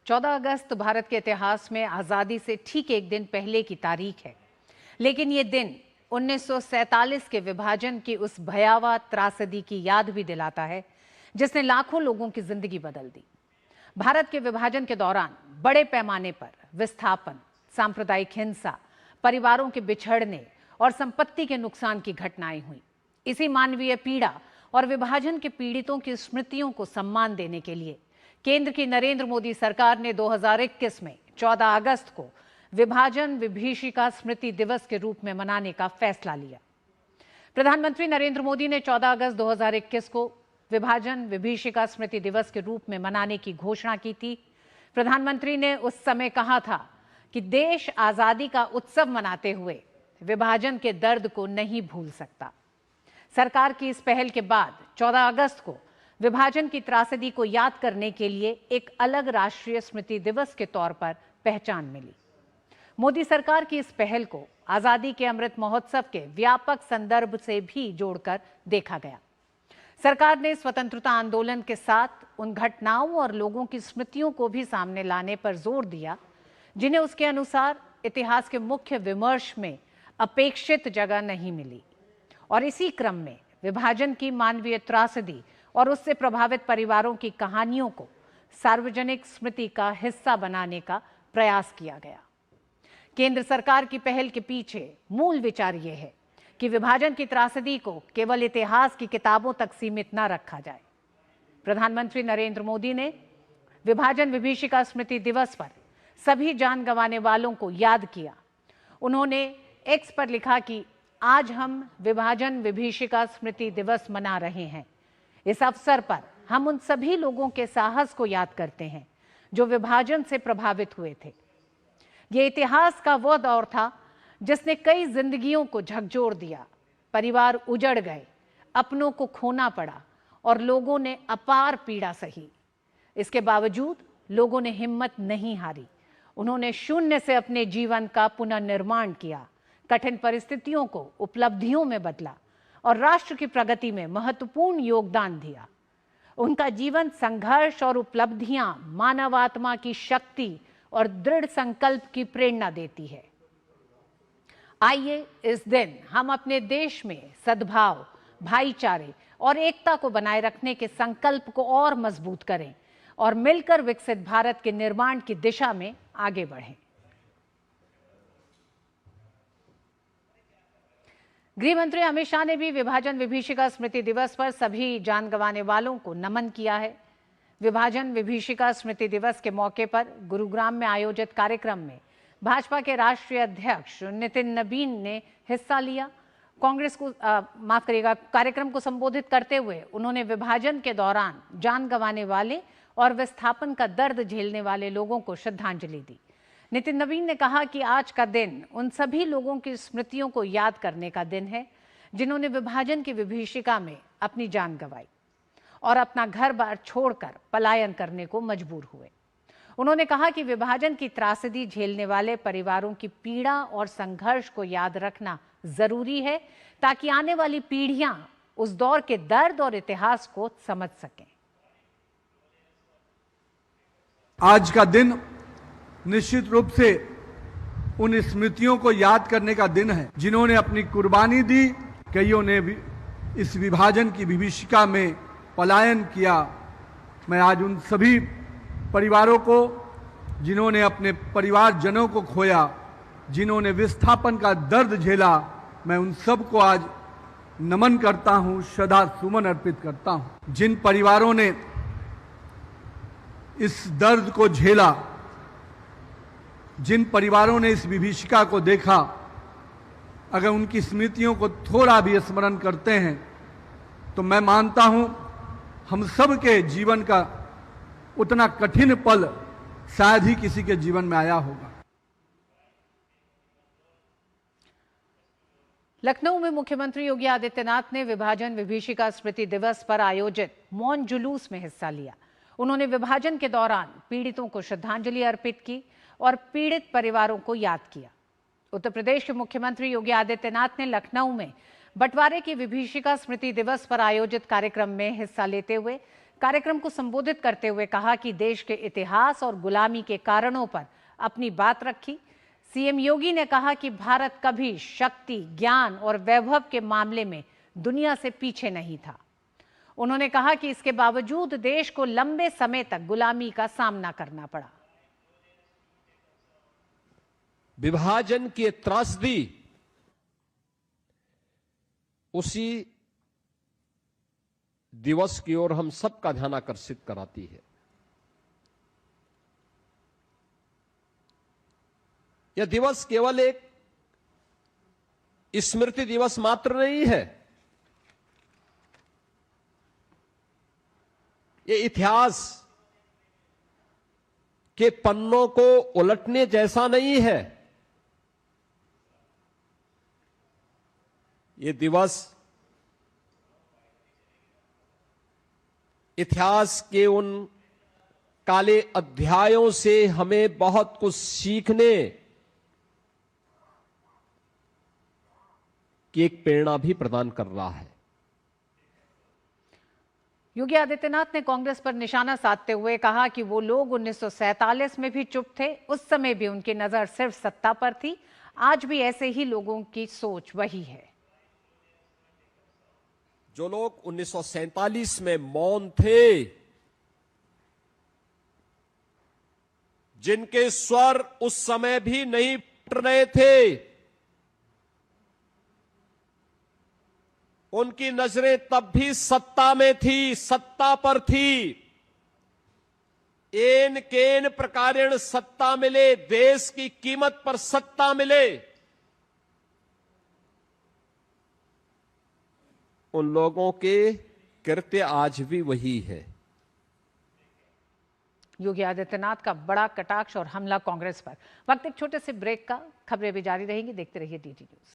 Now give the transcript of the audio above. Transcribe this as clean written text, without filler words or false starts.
14 अगस्त भारत के इतिहास में आज़ादी से ठीक एक दिन पहले की तारीख है, लेकिन ये दिन 1947 के विभाजन की उस भयावह त्रासदी की याद भी दिलाता है जिसने लाखों लोगों की जिंदगी बदल दी। भारत के विभाजन के दौरान बड़े पैमाने पर विस्थापन, सांप्रदायिक हिंसा, परिवारों के बिछड़ने और संपत्ति के नुकसान की घटनाएं हुई। इसी मानवीय पीड़ा और विभाजन के पीड़ितों की स्मृतियों को सम्मान देने के लिए केंद्र की नरेंद्र मोदी सरकार ने 2021 में 14 अगस्त को विभाजन विभीषिका स्मृति दिवस के रूप में मनाने का फैसला लिया। प्रधानमंत्री नरेंद्र मोदी ने 14 अगस्त 2021 को विभाजन विभीषिका स्मृति दिवस के रूप में मनाने की घोषणा की थी। प्रधानमंत्री ने उस समय कहा था कि देश आजादी का उत्सव मनाते हुए विभाजन के दर्द को नहीं भूल सकता। सरकार की इस पहल के बाद 14 अगस्त को विभाजन की त्रासदी को याद करने के लिए एक अलग राष्ट्रीय स्मृति दिवस के तौर पर पहचान मिली। मोदी सरकार की इस पहल को आजादी के अमृत महोत्सव के व्यापक संदर्भ से भी जोड़कर देखा गया। सरकार ने स्वतंत्रता आंदोलन के साथ उन घटनाओं और लोगों की स्मृतियों को भी सामने लाने पर जोर दिया जिन्हें उसके अनुसार इतिहास के मुख्य विमर्श में अपेक्षित जगह नहीं मिली। और इसी क्रम में विभाजन की मानवीय त्रासदी और उससे प्रभावित परिवारों की कहानियों को सार्वजनिक स्मृति का हिस्सा बनाने का प्रयास किया गया। केंद्र सरकार की पहल के पीछे मूल विचार यह है कि विभाजन की त्रासदी को केवल इतिहास की किताबों तक सीमित न रखा जाए। प्रधानमंत्री नरेंद्र मोदी ने विभाजन विभीषिका स्मृति दिवस पर सभी जान गंवाने वालों को याद किया। उन्होंने एक्स पर लिखा कि आज हम विभाजन विभीषिका स्मृति दिवस मना रहे हैं। इस अवसर पर हम उन सभी लोगों के साहस को याद करते हैं जो विभाजन से प्रभावित हुए थे। ये इतिहास का वह दौर था जिसने कई जिंदगियों को झकझोर दिया, परिवार उजड़ गए, अपनों को खोना पड़ा और लोगों ने अपार पीड़ा सही। इसके बावजूद लोगों ने हिम्मत नहीं हारी। उन्होंने शून्य से अपने जीवन का पुनर्निर्माण किया, कठिन परिस्थितियों को उपलब्धियों में बदला और राष्ट्र की प्रगति में महत्वपूर्ण योगदान दिया। उनका जीवन संघर्ष और उपलब्धियां मानव आत्मा की शक्ति और दृढ़ संकल्प की प्रेरणा देती है। आइए इस दिन हम अपने देश में सद्भाव, भाईचारे और एकता को बनाए रखने के संकल्प को और मजबूत करें और मिलकर विकसित भारत के निर्माण की दिशा में आगे बढ़ें। गृह मंत्री अमित शाह ने भी विभाजन विभीषिका स्मृति दिवस पर सभी जान गंवाने वालों को नमन किया है। विभाजन विभीषिका स्मृति दिवस के मौके पर गुरुग्राम में आयोजित कार्यक्रम में भाजपा के राष्ट्रीय अध्यक्ष नितिन नबीन ने हिस्सा लिया। कांग्रेस को कार्यक्रम को संबोधित करते हुए उन्होंने विभाजन के दौरान जान गंवाने वाले और विस्थापन का दर्द झेलने वाले लोगों को श्रद्धांजलि दी। नितिन नबीन ने कहा कि आज का दिन उन सभी लोगों की स्मृतियों को याद करने का दिन है जिन्होंने विभाजन की विभीषिका में अपनी जान गंवाई और अपना घर बार छोड़कर पलायन करने को मजबूर हुए। उन्होंने कहा कि विभाजन की त्रासदी झेलने वाले परिवारों की पीड़ा और संघर्ष को याद रखना जरूरी है ताकि आने वाली पीढ़ियां उस दौर के दर्द और इतिहास को समझ सकें। आज का दिन निश्चित रूप से उन स्मृतियों को याद करने का दिन है जिन्होंने अपनी कुर्बानी दी। कईयों ने भी इस विभाजन की विभीषिका में पलायन किया। मैं आज उन सभी परिवारों को जिन्होंने अपने परिवारजनों को खोया, जिन्होंने विस्थापन का दर्द झेला, मैं उन सब को आज नमन करता हूं, श्रद्धा सुमन अर्पित करता हूं। जिन परिवारों ने इस दर्द को झेला, जिन परिवारों ने इस विभीषिका को देखा, अगर उनकी स्मृतियों को थोड़ा भी स्मरण करते हैं तो मैं मानता हूं हम सब के जीवन का उतना कठिन पल शायद ही किसी के जीवन में आया होगा। लखनऊ में मुख्यमंत्री योगी आदित्यनाथ ने विभाजन विभीषिका स्मृति दिवस पर आयोजित मौन जुलूस में हिस्सा लिया। उन्होंने विभाजन के दौरान पीड़ितों को श्रद्धांजलि अर्पित की और पीड़ित परिवारों को याद किया। उत्तर प्रदेश के मुख्यमंत्री योगी आदित्यनाथ ने लखनऊ में बंटवारे की विभीषिका स्मृति दिवस पर आयोजित कार्यक्रम में हिस्सा लेते हुए कार्यक्रम को संबोधित करते हुए कहा कि देश के इतिहास और गुलामी के कारणों पर अपनी बात रखी। सीएम योगी ने कहा कि भारत कभी शक्ति, ज्ञान और वैभव के मामले में दुनिया से पीछे नहीं था। उन्होंने कहा कि इसके बावजूद देश को लंबे समय तक गुलामी का सामना करना पड़ा। विभाजन की त्रासदी उसी दिवस की ओर हम सबका ध्यान आकर्षित कराती है। यह दिवस केवल एक स्मृति दिवस मात्र नहीं है, ये इतिहास के पन्नों को उलटने जैसा नहीं है। ये दिवस इतिहास के उन काले अध्यायों से हमें बहुत कुछ सीखने की एक प्रेरणा भी प्रदान कर रहा है। योगी आदित्यनाथ ने कांग्रेस पर निशाना साधते हुए कहा कि वो लोग 1947 में भी चुप थे, उस समय भी उनकी नजर सिर्फ सत्ता पर थी। आज भी ऐसे ही लोगों की सोच वही है। जो लोग 1947 में मौन थे, जिनके स्वर उस समय भी नहीं फट रहे थे, उनकी नजरें तब भी सत्ता में थी, सत्ता पर थी। एन केन प्रकारेण सत्ता मिले, देश की कीमत पर सत्ता मिले, उन लोगों के कृत्य आज भी वही है। योगी आदित्यनाथ का बड़ा कटाक्ष और हमला कांग्रेस पर। वक्त एक छोटे से ब्रेक का, खबरें भी जारी रहेंगी। देखते रहिए DD न्यूज।